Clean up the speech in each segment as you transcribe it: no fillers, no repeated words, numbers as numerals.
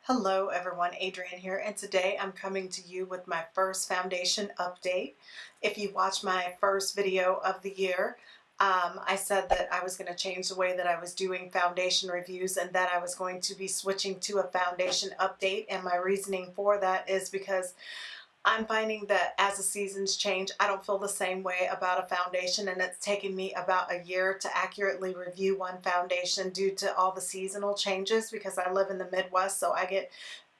Hello everyone, Adrienne here, and today I'm coming to you with my first foundation update. If you watched my first video of the year, I said that I was going to change the way that I was doing foundation reviews and that I was going to be switching to a foundation update, and my reasoning for that is because I'm finding that as the seasons change, I don't feel the same way about a foundation, and it's taken me about a year to accurately review one foundation due to all the seasonal changes because I live in the Midwest, so I get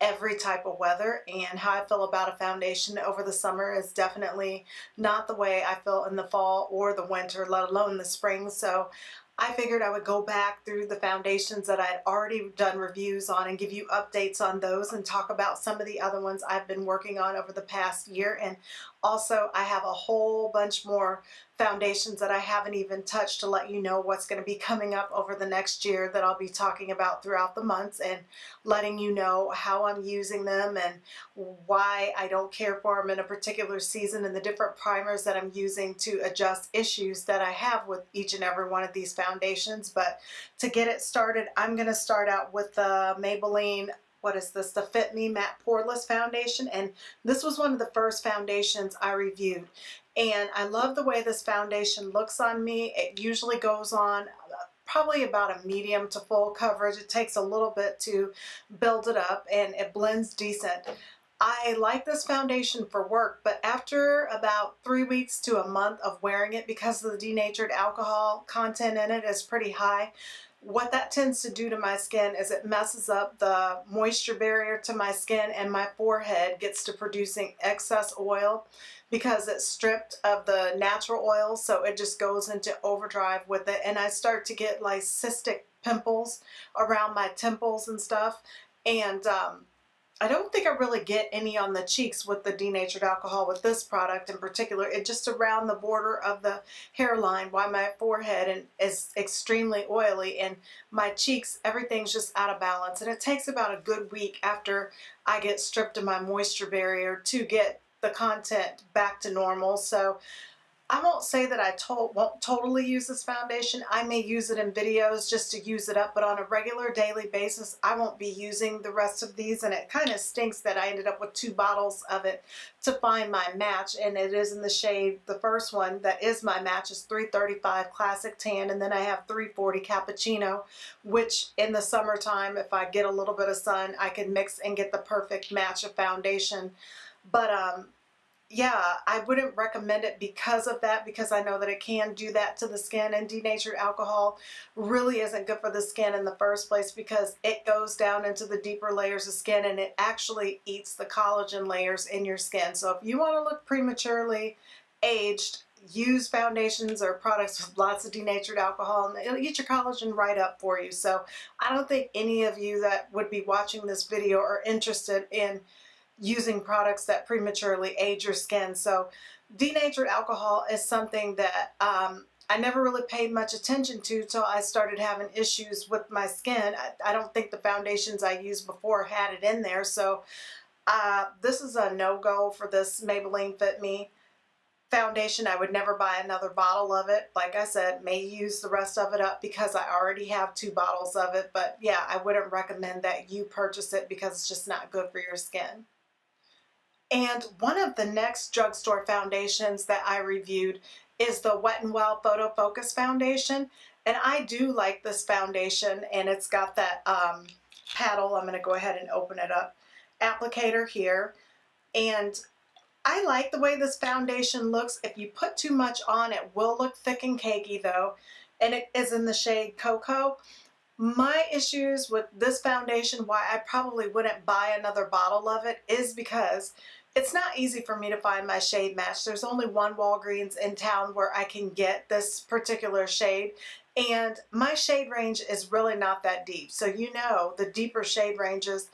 every type of weather, and how I feel about a foundation over the summer is definitely not the way I feel in the fall or the winter, let alone the spring. So I figured I would go back through the foundations that I'd already done reviews on and give you updates on those and talk about some of the other ones I've been working on over the past year. And also I have a whole bunch more foundations that I haven't even touched to let you know what's going to be coming up over the next year that I'll be talking about throughout the months and letting you know how I'm using them and why I don't care for them in a particular season and the different primers that I'm using to adjust issues that I have with each and every one of these foundations. But to get it started, I'm going to start out with the Maybelline, what is this, the Fit Me Matte Poreless Foundation, and this was one of the first foundations I reviewed. And I love the way this foundation looks on me. It usually goes on probably about a medium to full coverage. It takes a little bit to build it up and it blends decent. I like this foundation for work, but after about 3 weeks to a month of wearing it, because of the denatured alcohol content in it is pretty high, what that tends to do to my skin is it messes up the moisture barrier to my skin, and my forehead gets to producing excess oil because it's stripped of the natural oil, so it just goes into overdrive with it, and I start to get like cystic pimples around my temples and stuff. And I don't think I really get any on the cheeks with the denatured alcohol with this product in particular. It just around the border of the hairline, while my forehead is extremely oily, and my cheeks, everything's just out of balance. And it takes about a good week after I get stripped of my moisture barrier to get the content back to normal. So I won't say that I won't totally use this foundation. I may use it in videos just to use it up, but on a regular daily basis, I won't be using the rest of these, and it kind of stinks that I ended up with 2 bottles of it to find my match, and it is in the shade, the first one that is my match is 335 Classic Tan, and then I have 340 Cappuccino, which in the summertime, if I get a little bit of sun, I can mix and get the perfect match of foundation. But yeah, I wouldn't recommend it because of that, because I know that it can do that to the skin, and denatured alcohol really isn't good for the skin in the first place because it goes down into the deeper layers of skin and it actually eats the collagen layers in your skin. So if you want to look prematurely aged, use foundations or products with lots of denatured alcohol, and it'll eat your collagen right up for you. So I don't think any of you that would be watching this video are interested in using products that prematurely age your skin. So denatured alcohol is something that I never really paid much attention to till I started having issues with my skin. I don't think the foundations I used before had it in there. So this is a no-go for this Maybelline Fit Me foundation. I would never buy another bottle of it. Like I said, may use the rest of it up because I already have 2 bottles of it. But yeah, I wouldn't recommend that you purchase it because it's just not good for your skin. And one of the next drugstore foundations that I reviewed is the Wet n Wild Photo Focus Foundation. And I do like this foundation, and it's got that paddle, I'm going to go ahead and open it up, applicator here. And I like the way this foundation looks. If you put too much on, it will look thick and cakey though. And it is in the shade Cocoa. My issues with this foundation, why I probably wouldn't buy another bottle of it, is because it's not easy for me to find my shade match. There's only one Walgreens in town where I can get this particular shade, and my shade range is really not that deep. So you know, the deeper shade ranges,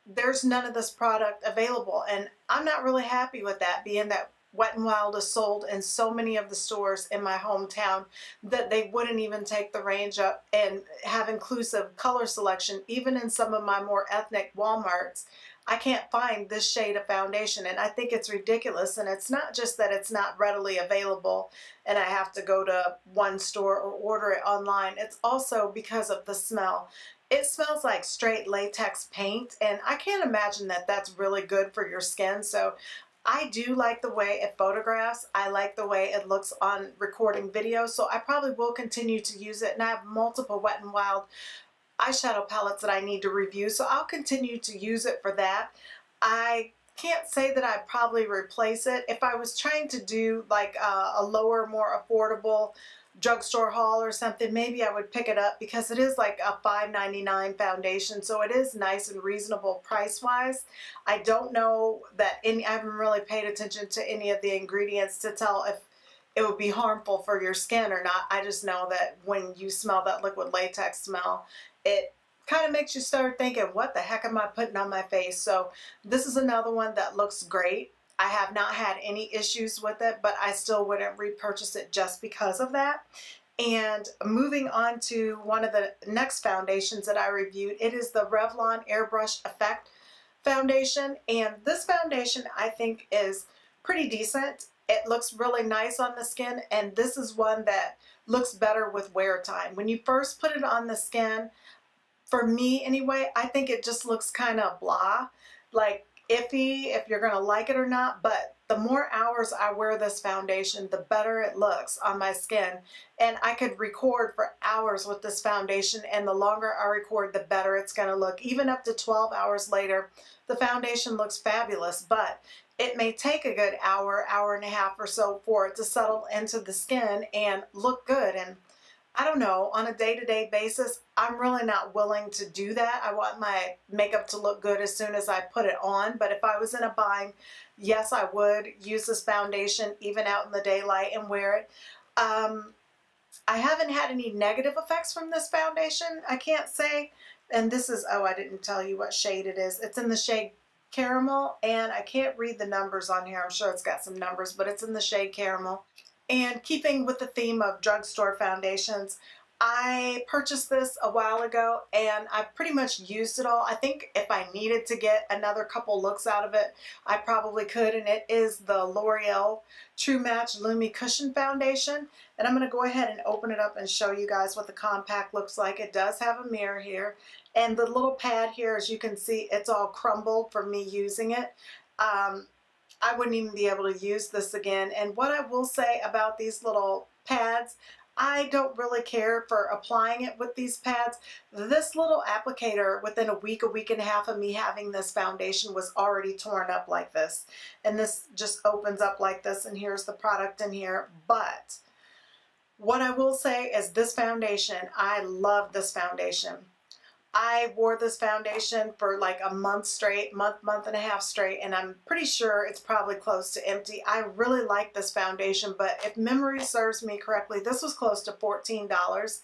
there's none of this product available, and I'm not really happy with that, being that Wet n Wild is sold in so many of the stores in my hometown that they wouldn't even take the range up and have inclusive color selection. Even in some of my more ethnic Walmarts, I can't find this shade of foundation, and I think it's ridiculous. And it's not just that it's not readily available and I have to go to one store or order it online. It's also because of the smell. It smells like straight latex paint, and I can't imagine that that's really good for your skin. So I do like the way it photographs. I like the way it looks on recording video, so I probably will continue to use it. And I have multiple Wet n Wild eyeshadow palettes that I need to review, so I'll continue to use it for that. I can't say that I'd probably replace it. If I was trying to do like a lower, more affordable drugstore haul or something, maybe I would pick it up because it is like a $5.99 foundation, so it is nice and reasonable price-wise. I don't know that I haven't really paid attention to any of the ingredients to tell if it would be harmful for your skin or not. I just know that when you smell that liquid latex smell, it kind of makes you start thinking, what the heck am I putting on my face? So this is another one that looks great. I have not had any issues with it, but I still wouldn't repurchase it just because of that. And moving on to one of the next foundations that I reviewed, it is the Revlon Airbrush Effect foundation. And this foundation I think is pretty decent. It looks really nice on the skin, and this is one that looks better with wear time. When you first put it on the skin, for me anyway, I think it just looks kind of blah, like iffy if you're gonna like it or not. But the more hours I wear this foundation, the better it looks on my skin. And I could record for hours with this foundation, and the longer I record, the better it's gonna look. Even up to 12 hours later, the foundation looks fabulous, but it may take a good hour, hour and a half or so for it to settle into the skin and look good. And I don't know, on a day-to-day basis, I'm really not willing to do that. I want my makeup to look good as soon as I put it on. But if I was in a bind, yes, I would use this foundation even out in the daylight and wear it. I haven't had any negative effects from this foundation, I can't say. And this is, oh, I didn't tell you what shade it is. It's in the shade Caramel, and I can't read the numbers on here. I'm sure it's got some numbers, but it's in the shade Caramel. And keeping with the theme of drugstore foundations, I purchased this a while ago and I pretty much used it all. I think if I needed to get another couple looks out of it, I probably could. And it is the L'Oreal True Match Lumi Cushion Foundation. And I'm going to go ahead and open it up and show you guys what the compact looks like. It does have a mirror here. And the little pad here, as you can see, it's all crumbled from me using it. I wouldn't even be able to use this again. And what I will say about these little pads, I don't really care for applying it with these pads. This little applicator, within a week and a half of me having this foundation, was already torn up like this. And this just opens up like this, and here's the product in here. But what I will say is this foundation, I love this foundation. I wore this foundation for like a month straight, month and a half straight, and I'm pretty sure it's probably close to empty. I really like this foundation, but if memory serves me correctly, this was close to $14,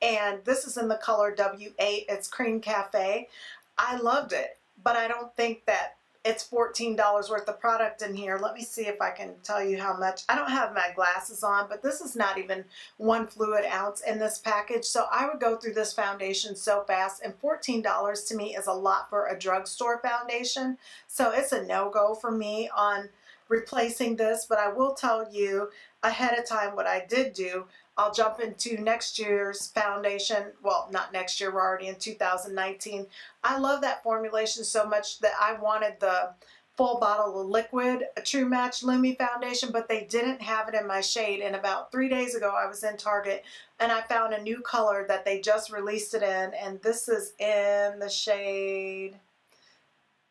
and this is in the color W8. It's Cream Cafe. I loved it, but I don't think that it's $14 worth of product in here. Let me see if I can tell you how much. I don't have my glasses on, but this is not even 1 fluid ounce in this package. So I would go through this foundation so fast, and $14 to me is a lot for a drugstore foundation. So it's a no-go for me on replacing this, but I will tell you ahead of time what I did do. I'll jump into next year's foundation. Well, not next year, we're already in 2019. I love that formulation so much that I wanted the full bottle of liquid True Match Lumi foundation, but they didn't have it in my shade. And about 3 days ago, I was in Target and I found a new color that they just released it in, and this is in the shade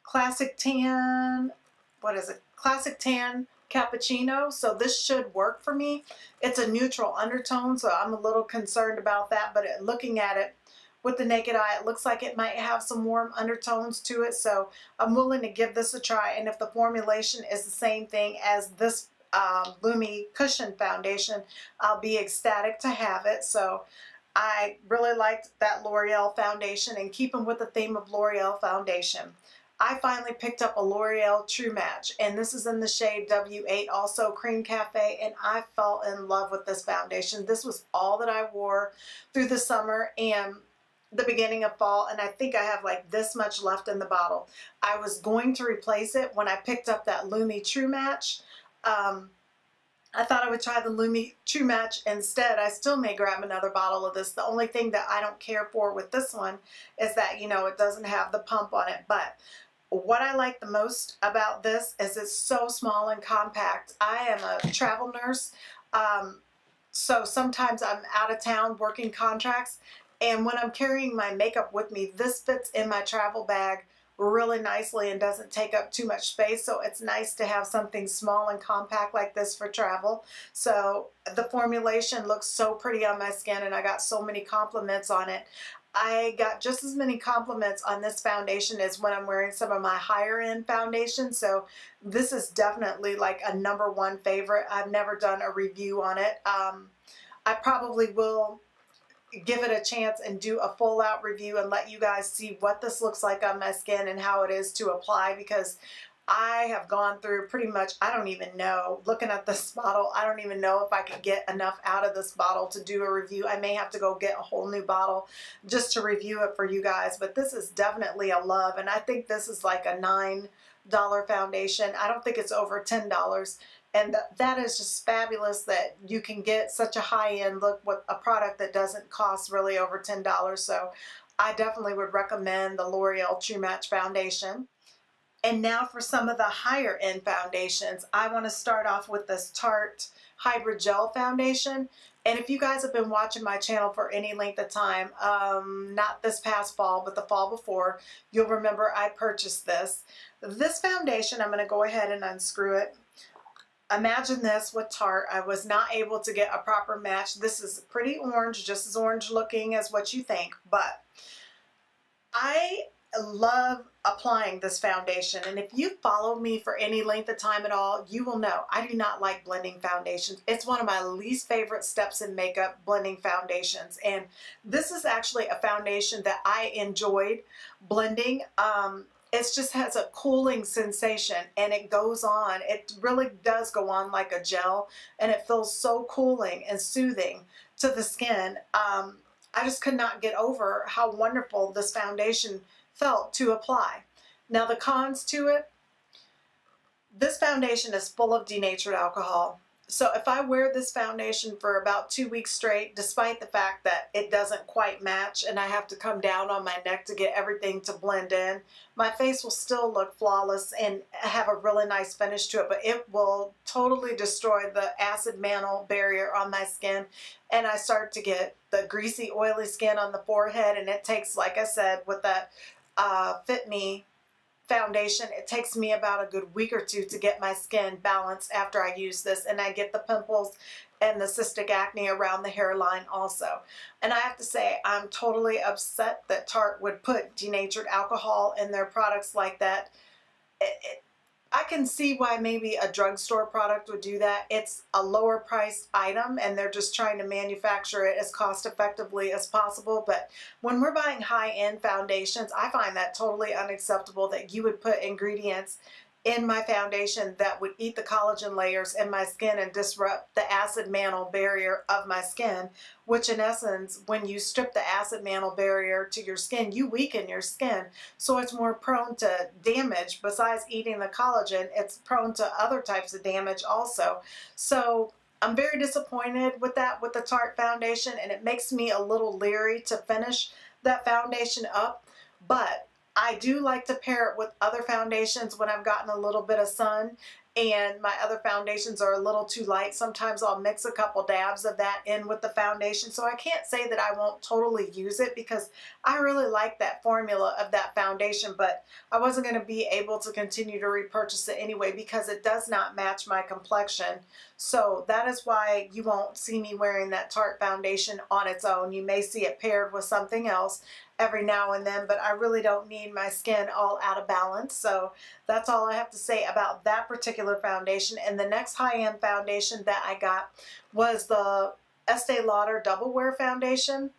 Classic Tan. What is it? Classic Tan Cappuccino. So this should work for me. It's a neutral undertone, so I'm a little concerned about that, but looking at it with the naked eye, it looks like it might have some warm undertones to it, so I'm willing to give this a try. And if the formulation is the same thing as this Lumi Cushion foundation, I'll be ecstatic to have it. So I really liked that L'Oreal foundation, and keeping with the theme of L'Oreal foundation, I finally picked up a L'Oreal True Match, and this is in the shade W8, also Cream Cafe, and I fell in love with this foundation. This was all that I wore through the summer and the beginning of fall, and I think I have like this much left in the bottle. I was going to replace it when I picked up that Lumi True Match, I thought I would try the Lumi True Match instead. I still may grab another bottle of this. The only thing that I don't care for with this one is that, you know, it doesn't have the pump on it. But what I like the most about this is it's so small and compact. I am a travel nurse, so sometimes I'm out of town working contracts, and when I'm carrying my makeup with me, this fits in my travel bag really nicely and doesn't take up too much space. So it's nice to have something small and compact like this for travel. So the formulation looks so pretty on my skin, and I got so many compliments on it. I got just as many compliments on this foundation as when I'm wearing some of my higher end foundations. So this is definitely like a #1 favorite. I've never done a review on it. I probably will give it a chance and do a full out review and let you guys see what this looks like on my skin and how it is to apply, because I have gone through pretty much, I don't even know, looking at this bottle, I don't even know if I could get enough out of this bottle to do a review. I may have to go get a whole new bottle just to review it for you guys, but this is definitely a love, and I think this is like a $9 foundation. I don't think it's over $10. And that is just fabulous that you can get such a high-end look with a product that doesn't cost really over $10. So I definitely would recommend the L'Oreal True Match Foundation. And now for some of the higher end foundations, I want to start off with this Tarte Hybrid Gel Foundation. And if you guys have been watching my channel for any length of time, not this past fall, but the fall before, you'll remember I purchased this. This foundation, I'm going to go ahead and unscrew it. Imagine this with Tarte. I was not able to get a proper match. This is pretty orange, just as orange looking as what you think, but I love applying this foundation, and if you followed me for any length of time at all, you will know I do not like blending foundations. It's one of my least favorite steps in makeup, blending foundations, and this is actually a foundation that I enjoyed blending. It just has a cooling sensation, and it goes on. It really does go on like a gel, and it feels so cooling and soothing to the skin. I just could not get over how wonderful this foundation felt to apply. Now the cons to it, this foundation is full of denatured alcohol. So if I wear this foundation for about 2 weeks straight, despite the fact that it doesn't quite match and I have to come down on my neck to get everything to blend in, my face will still look flawless and have a really nice finish to it, but it will totally destroy the acid mantle barrier on my skin, and I start to get the greasy, oily skin on the forehead, and it takes, like I said, with that Fit Me foundation, it takes me about a good week or two to get my skin balanced after I use this, and I get the pimples and the cystic acne around the hairline also. And I have to say, I'm totally upset that Tarte would put denatured alcohol in their products like that. I can see why maybe a drugstore product would do that. It's a lower priced item and they're just trying to manufacture it as cost effectively as possible. But when we're buying high-end foundations, I find that totally unacceptable that you would put ingredients in my foundation that would eat the collagen layers in my skin and disrupt the acid mantle barrier of my skin, which in essence, when you strip the acid mantle barrier to your skin, you weaken your skin. So it's more prone to damage. Besides eating the collagen, it's prone to other types of damage also. So I'm very disappointed with that with the Tarte foundation, and it makes me a little leery to finish that foundation up. But I do like to pair it with other foundations when I've gotten a little bit of sun and my other foundations are a little too light. Sometimes I'll mix a couple dabs of that in with the foundation. So I can't say that I won't totally use it because I really like that formula of that foundation, but I wasn't going to be able to continue to repurchase it anyway because it does not match my complexion. So that is why you won't see me wearing that Tarte foundation on its own. You may see it paired with something else every now and then, but I really don't need my skin all out of balance. So that's all I have to say about that particular foundation. And the next high-end foundation that I got was the Estee Lauder Double Wear Foundation.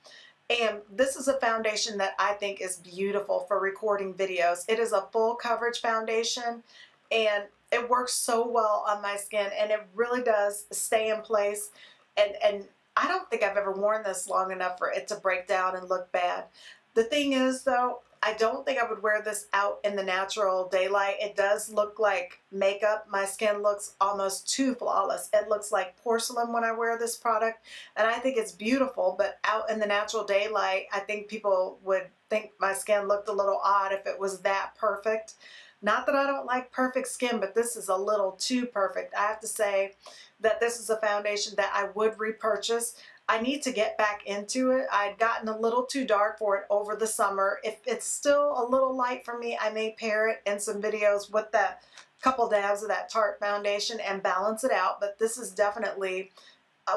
And this is a foundation that I think is beautiful for recording videos. It is a full coverage foundation and it works so well on my skin and it really does stay in place. And I don't think I've ever worn this long enough for it to break down and look bad. The thing is though, I don't think I would wear this out in the natural daylight. It does look like makeup. My skin looks almost too flawless. It looks like porcelain when I wear this product, and I think it's beautiful, but out in the natural daylight, I think people would think my skin looked a little odd if it was that perfect. Not that I don't like perfect skin, but this is a little too perfect. I have to say that this is a foundation that I would repurchase. I need to get back into it. I'd gotten a little too dark for it over the summer. If it's still a little light for me, I may pair it in some videos with that couple dabs of that Tarte foundation and balance it out. But this is definitely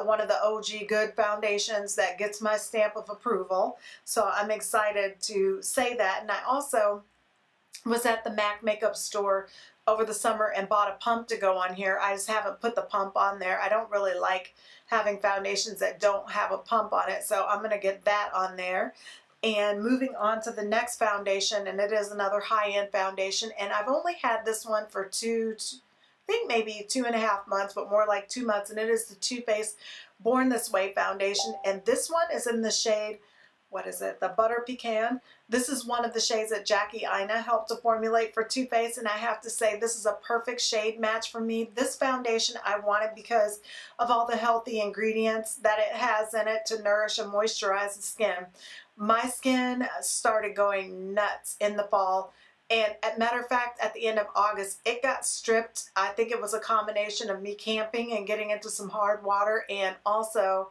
one of the OG good foundations that gets my stamp of approval. So I'm excited to say that. And I also was at the MAC makeup store over the summer and bought a pump to go on here. I just haven't put the pump on there. I don't really like having foundations that don't have a pump on it, so I'm going to get that on there. And moving on to the next foundation, and it is another high-end foundation, and I've only had this one for I think maybe 2.5 months, but more like 2 months, and it is the Too Faced Born This Way foundation, and this one is in the shade, what is it, the Butter Pecan. This is one of the shades that Jackie Aina helped to formulate for Too Faced, and I have to say this is a perfect shade match for me. This foundation I wanted because of all the healthy ingredients that it has in it to nourish and moisturize the skin. My skin started going nuts in the fall, and as matter of fact, at the end of August, it got stripped. I think it was a combination of me camping and getting into some hard water, and also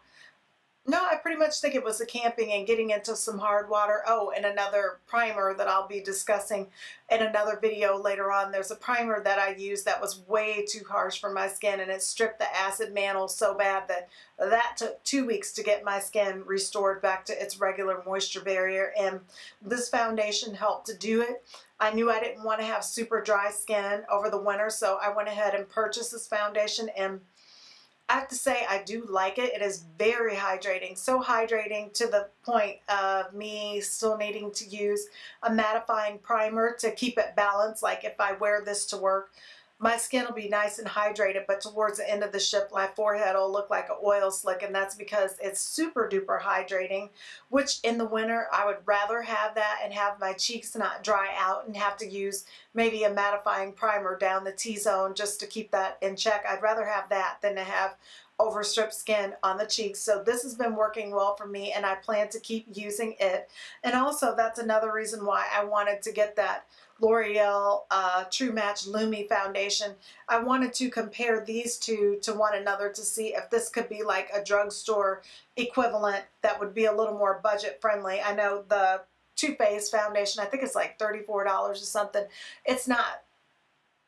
no, I pretty much think it was the camping and getting into some hard water. Oh, and another primer that I'll be discussing in another video later on. There's a primer that I used that was way too harsh for my skin, and it stripped the acid mantle so bad that that took 2 weeks to get my skin restored back to its regular moisture barrier, and this foundation helped to do it. I knew I didn't want to have super dry skin over the winter, so I went ahead and purchased this foundation, and I have to say I do like it. It is very hydrating, so hydrating to the point of me still needing to use a mattifying primer to keep it balanced. Like if I wear this to work, my skin will be nice and hydrated, but towards the end of the shift, my forehead will look like an oil slick, and that's because it's super duper hydrating, which in the winter, I would rather have that and have my cheeks not dry out and have to use maybe a mattifying primer down the T-zone just to keep that in check. I'd rather have that than to have overstripped skin on the cheeks. So this has been working well for me, and I plan to keep using it. And also, that's another reason why I wanted to get that L'Oreal True Match Lumi foundation. I wanted to compare these two to one another to see if this could be like a drugstore equivalent that would be a little more budget friendly. I know the Too Faced foundation, I think it's like $34 or something. It's not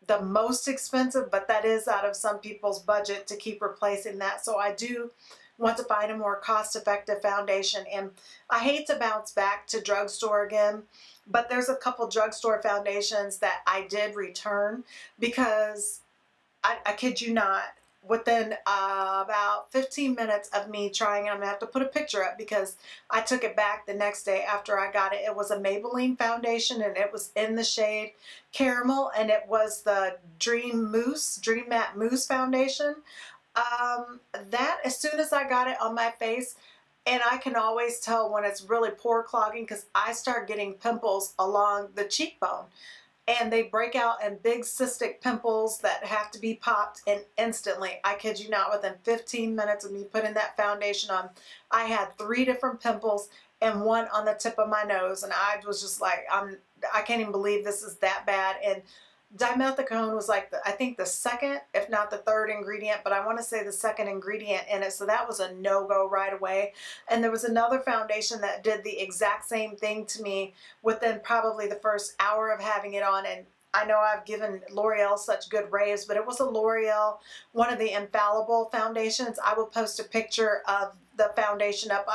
the most expensive, but that is out of some people's budget to keep replacing that. So I do want to find a more cost-effective foundation, and I hate to bounce back to drugstore again, but there's a couple drugstore foundations that I did return because I kid you not, within about 15 minutes of me trying it, I'm gonna have to put a picture up because I took it back the next day after I got it. It was a Maybelline foundation, and it was in the shade Caramel, and it was the Dream Matte Mousse foundation. That, as soon as I got it on my face, and I can always tell when it's really pore clogging because I start getting pimples along the cheekbone, and they break out in big cystic pimples that have to be popped, and instantly, I kid you not, within 15 minutes of me putting that foundation on, I had 3 different pimples and one on the tip of my nose, and I was just like, I can't even believe this is that bad. And dimethicone was like, I think the second, if not the third ingredient, but I want to say the second ingredient in it. So that was a no-go right away. And there was another foundation that did the exact same thing to me within probably the first hour of having it on. And I know I've given L'Oreal such good raves, but it was a L'Oreal, one of the infallible foundations. I will post a picture of the foundation up.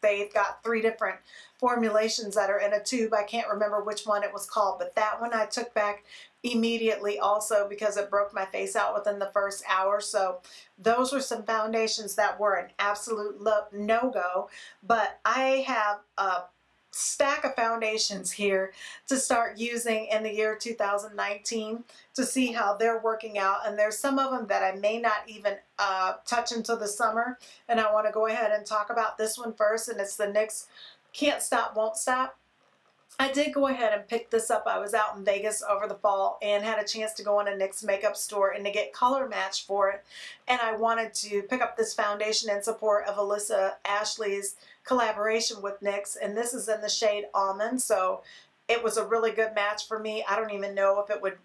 They've got 3 different formulations that are in a tube. I can't remember which one it was called, but that one I took back immediately also because it broke my face out within the first hour. So those were some foundations that were an absolute no-go, but I have a stack of foundations here to start using in the year 2019 to see how they're working out, and there's some of them that I may not even touch until the summer, and I want to go ahead and talk about this one first, and it's the NYX Can't Stop Won't Stop. I did go ahead and pick this up. I was out in Vegas over the fall and had a chance to go in a NYX makeup store and to get color match for it. And I wanted to pick up this foundation in support of Alyssa Ashley's collaboration with NYX. And this is in the shade Almond. So it was a really good match for me. I don't even know if it would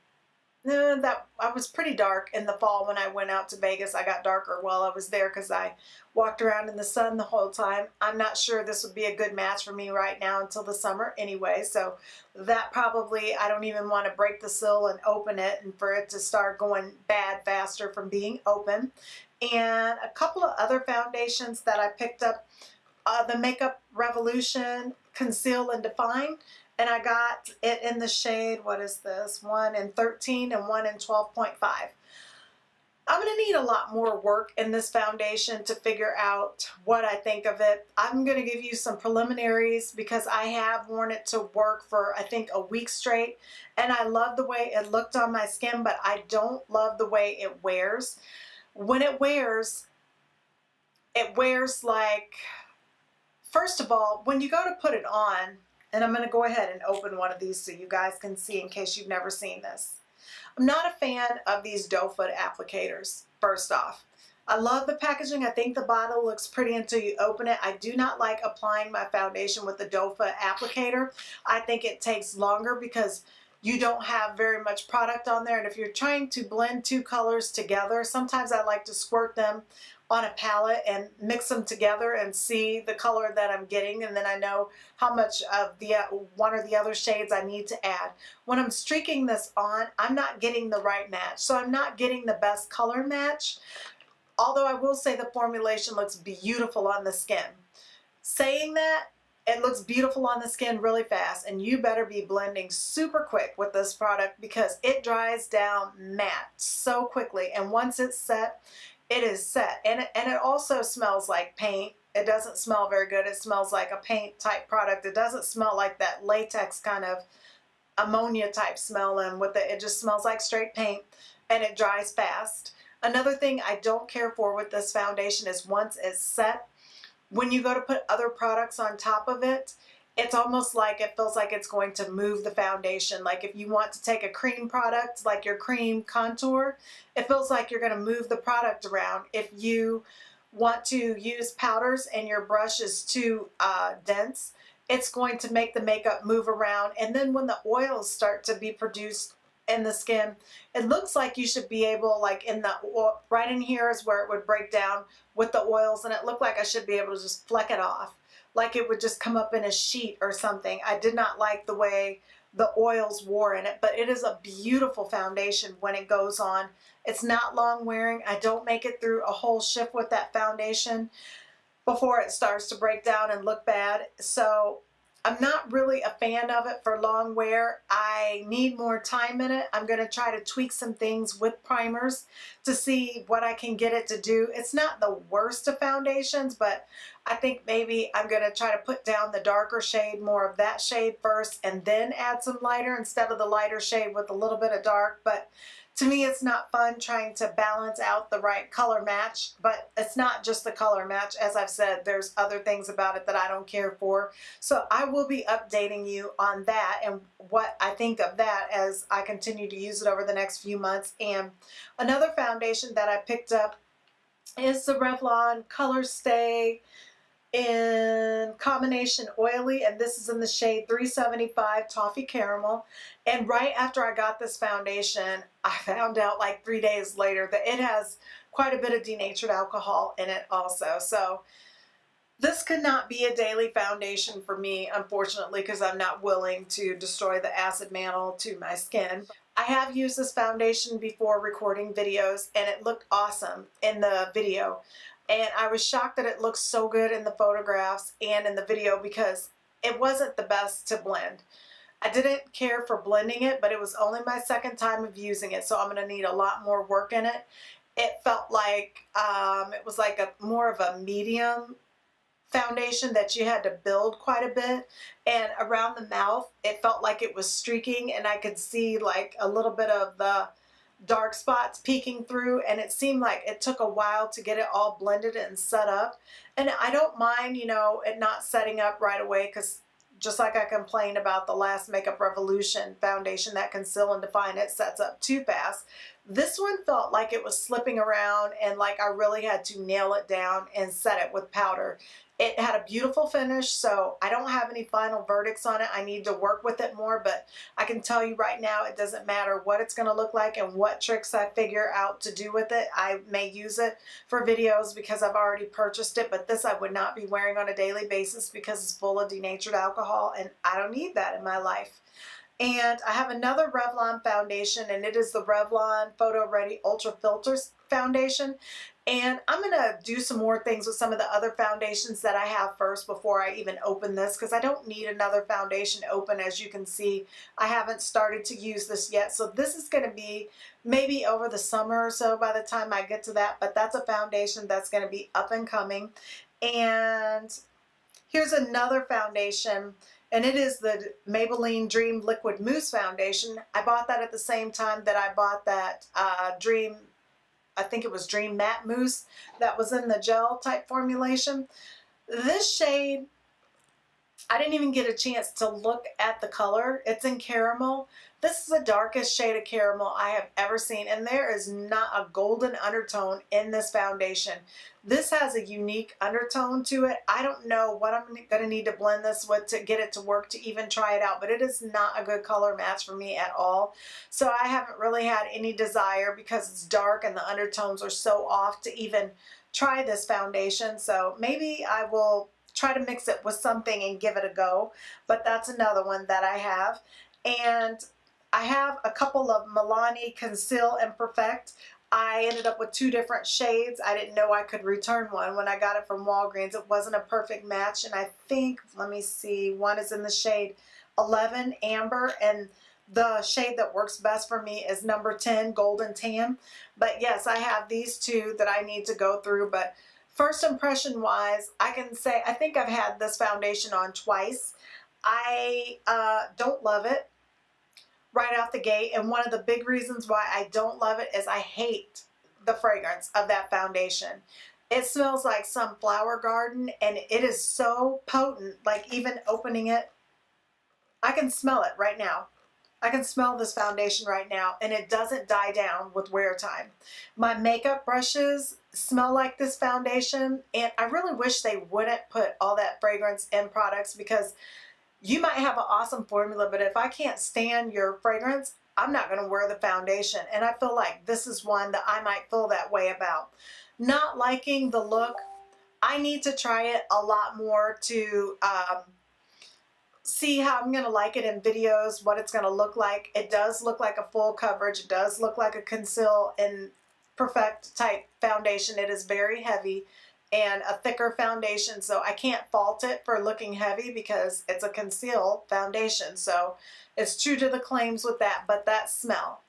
that I was pretty dark in the fall when I went out to Vegas. I got darker while I was there because I walked around in the sun the whole time. I'm not sure this would be a good match for me right now until the summer anyway. So that probably, I don't even want to break the seal and open it and for it to start going bad faster from being open. And a couple of other foundations that I picked up, the Makeup Revolution Conceal and Define. And I got it in the shade, what is this? 1 in 13 and 1 in 12.5. I'm going to need a lot more work in this foundation to figure out what I think of it. I'm going to give you some preliminaries because I have worn it to work for I think a week straight. And I love the way it looked on my skin, but I don't love the way it wears. When it wears like, first of all, when you go to put it on, and I'm going to go ahead and open one of these so you guys can see in case you've never seen this. I'm not a fan of these doe foot applicators, first off. I love the packaging. I think the bottle looks pretty until you open it. I do not like applying my foundation with the doe foot applicator. I think it takes longer because you don't have very much product on there. And if you're trying to blend two colors together, sometimes I like to squirt them on a palette and mix them together and see the color that I'm getting, and then I know how much of the one or the other shades I need to add. When I'm streaking this on, I'm not getting the right match, so I'm not getting the best color match, although I will say the formulation looks beautiful on the skin. Saying that, it looks beautiful on the skin really fast, and you better be blending super quick with this product because it dries down matte so quickly, and once it's set, it is set. And it also smells like paint. It doesn't smell very good. It smells like a paint type product. It doesn't smell like that latex kind of ammonia type smell, and with it just smells like straight paint, and it dries fast. Another thing I don't care for with this foundation is once it's set, when you go to put other products on top of it, it's almost like it feels like it's going to move the foundation. Like if you want to take a cream product, like your cream contour, it feels like you're going to move the product around. If you want to use powders and your brush is too dense, it's going to make the makeup move around. And then when the oils start to be produced in the skin, it looks like you should be able, like in the, right in here is where it would break down with the oils, and it looked like I should be able to just fleck it off. Like it would just come up in a sheet or something. I did not like the way the oils wore in it, but it is a beautiful foundation when it goes on. It's not long wearing. I don't make it through a whole shift with that foundation before it starts to break down and look bad. So I'm not really a fan of it for long wear. I need more time in it. I'm going to try to tweak some things with primers to see what I can get it to do. It's not the worst of foundations, but I think maybe I'm going to try to put down the darker shade, more of that shade first, and then add some lighter instead of the lighter shade with a little bit of dark. But to me, it's not fun trying to balance out the right color match, but it's not just the color match. As I've said, there's other things about it that I don't care for. So I will be updating you on that and what I think of that as I continue to use it over the next few months. And another foundation that I picked up is the Revlon Color Stay in combination oily, and this is in the shade 375 Toffee Caramel. And right after I got this foundation, I found out like 3 days later that it has quite a bit of denatured alcohol in it also. So this could not be a daily foundation for me, unfortunately, because I'm not willing to destroy the acid mantle to my skin. I have used this foundation before recording videos, and it looked awesome in the video. And I was shocked that it looked so good in the photographs and in the video because it wasn't the best to blend. I didn't care for blending it, but it was only my second time of using it, so I'm going to need a lot more work in it. It felt like it was like a more of a medium foundation that you had to build quite a bit, and around the mouth it felt like it was streaking, and I could see like a little bit of the dark spots peeking through, and it seemed like it took a while to get it all blended and set up. And I don't mind, you know, it not setting up right away because just like I complained about the last Makeup Revolution foundation, that Conceal and Define, it sets up too fast. This one felt like it was slipping around and like I really had to nail it down and set it with powder. It had a beautiful finish, so I don't have any final verdicts on it. I need to work with it more, but I can tell you right now, it doesn't matter what it's going to look like and what tricks I figure out to do with it. I may use it for videos because I've already purchased it, but this I would not be wearing on a daily basis because it's full of denatured alcohol, and I don't need that in my life. And I have another Revlon foundation, and it is the Revlon Photo Ready Ultra Filters foundation. And I'm going to do some more things with some of the other foundations that I have first before I even open this, because I don't need another foundation open. As you can see, I haven't started to use this yet. So this is going to be maybe over the summer or so by the time I get to that. But that's a foundation that's going to be up and coming. And here's another foundation, and it is the Maybelline Dream Liquid Mousse Foundation. I bought that at the same time that I bought that I think it was Dream Matte Mousse that was in the gel type formulation. This shade, I didn't even get a chance to look at the color. It's in caramel. This is the darkest shade of caramel I have ever seen, and there is not a golden undertone in this foundation. This has a unique undertone to it. I don't know what I'm going to need to blend this with to get it to work to even try it out, but it is not a good color match for me at all. So I haven't really had any desire, because it's dark and the undertones are so off, to even try this foundation. So maybe I will try to mix it with something and give it a go, but that's another one that I have. And I have a couple of Milani Conceal and Perfect. I ended up with 2 different shades. I didn't know I could return one when I got it from Walgreens. It wasn't a perfect match, and I think, let me see, one is in the shade 11 Amber, and the shade that works best for me is number 10 Golden Tan. But yes, I have these 2 that I need to go through. But first impression wise, I can say I think I've had this foundation on twice. I don't love it right out the gate, and one of the big reasons why I don't love it is I hate the fragrance of that foundation. It smells like some flower garden, and it is so potent. Like, even opening it, I can smell it right now. I can smell this foundation right now, and it doesn't die down with wear time. My makeup brushes smell like this foundation, and I really wish they wouldn't put all that fragrance in products, because you might have an awesome formula, but if I can't stand your fragrance, I'm not going to wear the foundation. And I feel like this is one that I might feel that way about. Not liking the look. I need to try it a lot more to see how I'm going to like it in videos, what it's going to look like. It does look like a full coverage. It does look like a Conceal and Perfect type foundation. It is very heavy and a thicker foundation, so I can't fault it for looking heavy because it's a Conceal foundation. So it's true to the claims with that. But that smell,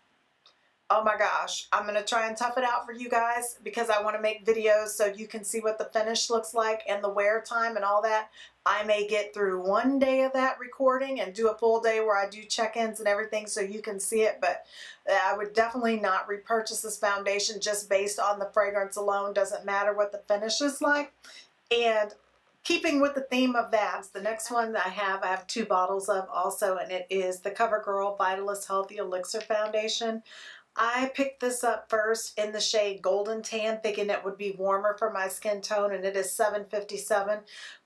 oh my gosh, I'm going to try and tough it out for you guys, because I want to make videos so you can see what the finish looks like and the wear time and all that. I may get through one day of that recording and do a full day where I do check-ins and everything so you can see it, but I would definitely not repurchase this foundation just based on the fragrance alone. Doesn't matter what the finish is like. And keeping with the theme of that, the next one that I have 2 bottles of also, and it is the CoverGirl Vitalist Healthy Elixir Foundation. I picked this up first in the shade Golden Tan, thinking it would be warmer for my skin tone, and it is $7.57.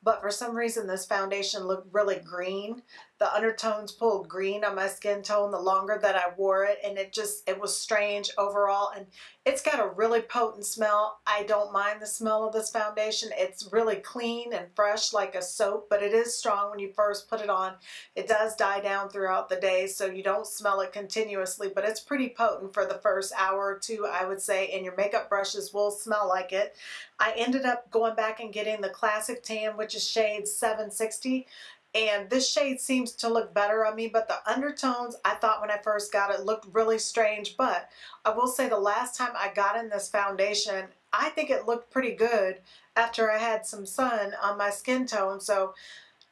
But for some reason, this foundation looked really green. The undertones pulled green on my skin tone the longer that I wore it, and it was strange overall. And it's got a really potent smell. I don't mind the smell of this foundation. It's really clean and fresh like a soap, but it is strong when you first put it on. It does die down throughout the day, so you don't smell it continuously, but it's pretty potent for the first hour or 2, I would say, and your makeup brushes will smell like it. I ended up going back and getting the Classic Tan, which is shade 760. And this shade seems to look better on me, but the undertones, I thought when I first got it, looked really strange. But I will say the last time I got in this foundation, I think it looked pretty good after I had some sun on my skin tone. So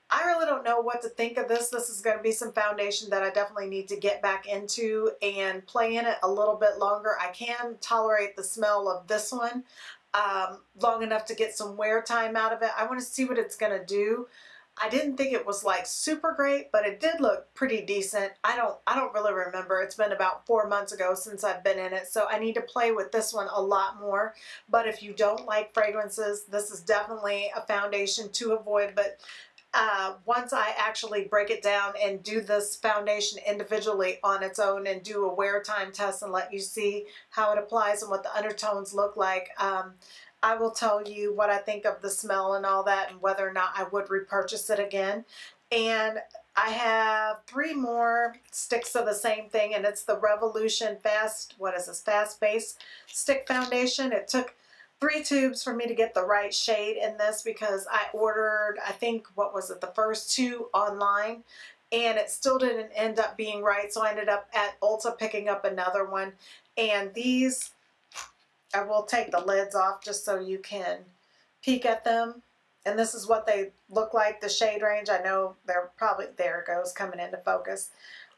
I really don't know what to think of this. This is going to be some foundation that I definitely need to get back into and play in it a little bit longer. I can tolerate the smell of this one long enough to get some wear time out of it. I want to see what it's going to do. I didn't think it was like super great, but it did look pretty decent. I don't really remember. It's been about 4 months ago since I've been in it, so I need to play with this one a lot more. But if you don't like fragrances, this is definitely a foundation to avoid. But once I actually break it down and do this foundation individually on its own and do a wear time test and let you see how it applies and what the undertones look like, I will tell you what I think of the smell and all that and whether or not I would repurchase it again. And I have 3 more sticks of the same thing, and it's the Revolution Fast, what is this, Fast Base Stick Foundation. It took 3 tubes for me to get the right shade in this because I ordered, I think, what was it, the first 2 online, and it still didn't end up being right, so I ended up at Ulta picking up another one. And these, I will take the lids off just so you can peek at them. And this is what they look like, the shade range. I know they're probably, there it goes, coming into focus.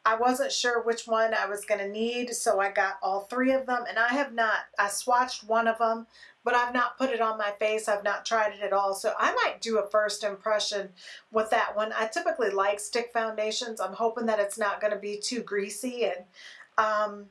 I wasn't sure which one I was going to need, so I got all 3 of them. And I swatched one of them, but I've not put it on my face. I've not tried it at all. So I might do a first impression with that one. I typically like stick foundations. I'm hoping that it's not going to be too greasy. And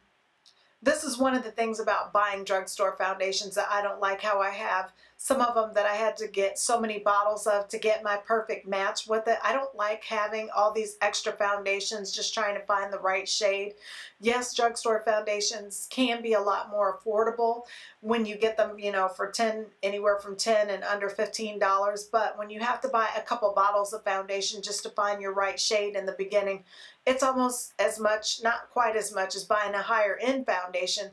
this is one of the things about buying drugstore foundations that I don't like, how I have some of them that I had to get so many bottles of to get my perfect match with it. I don't like having all these extra foundations just trying to find the right shade. Yes, drugstore foundations can be a lot more affordable when you get them, you know, for anywhere from $10 and under $15. But when you have to buy a couple bottles of foundation just to find your right shade in the beginning, it's almost as much, not quite as much, as buying a higher end foundation.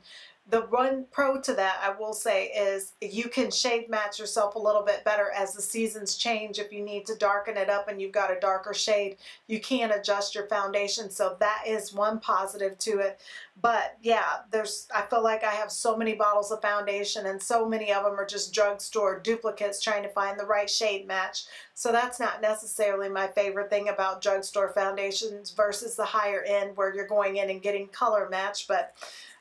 The one pro to that, I will say, is you can shade match yourself a little bit better as the seasons change. If you need to darken it up and you've got a darker shade, you can adjust your foundation. So that is one positive to it. But yeah, I feel like I have so many bottles of foundation and so many of them are just drugstore duplicates trying to find the right shade match. So that's not necessarily my favorite thing about drugstore foundations versus the higher end where you're going in and getting color match. But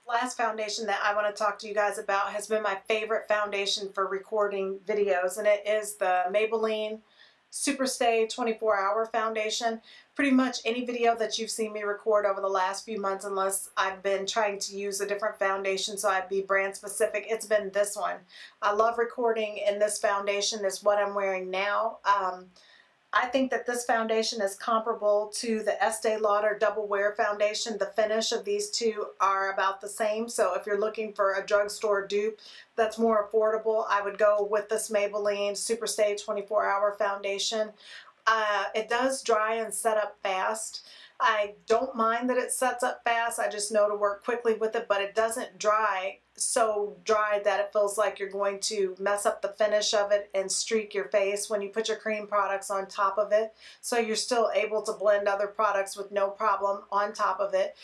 last foundation that I want to talk to you guys about has been my favorite foundation for recording videos, and it is the Maybelline Superstay 24-Hour Foundation. Pretty much any video that you've seen me record over the last few months, unless I've been trying to use a different foundation so I'd be brand specific, it's been this one. I love recording in this foundation. Is what I'm wearing now. I think that this foundation is comparable to the Estee Lauder Double Wear Foundation. The finish of these two are about the same. So if you're looking for a drugstore dupe that's more affordable, I would go with this Maybelline Superstay 24-Hour Foundation. It does dry and set up fast. I don't mind that it sets up fast. I just know to work quickly with it, but it doesn't dry so dry that it feels like you're going to mess up the finish of it and streak your face when you put your cream products on top of it. So you're still able to blend other products with no problem on top of it.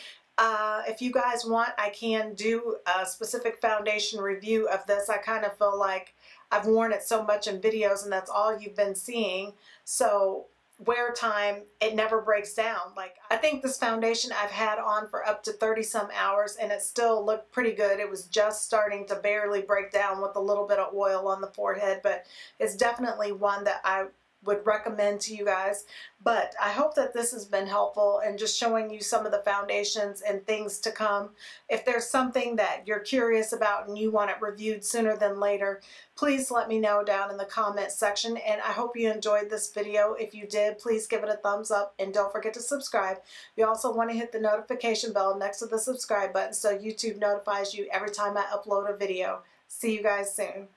If you guys want, I can do a specific foundation review of this. I kind of feel like I've worn it so much in videos and that's all you've been seeing. So wear time, it never breaks down. Like, I think this foundation I've had on for up to 30 some hours and it still looked pretty good. It was just starting to barely break down with a little bit of oil on the forehead, but it's definitely one that I would recommend to you guys. But I hope that this has been helpful and just showing you some of the foundations and things to come. If there's something that you're curious about and you want it reviewed sooner than later, please let me know down in the comment section. And I hope you enjoyed this video. If you did, please give it a thumbs up and don't forget to subscribe. You also want to hit the notification bell next to the subscribe button so YouTube notifies you every time I upload a video. See you guys soon.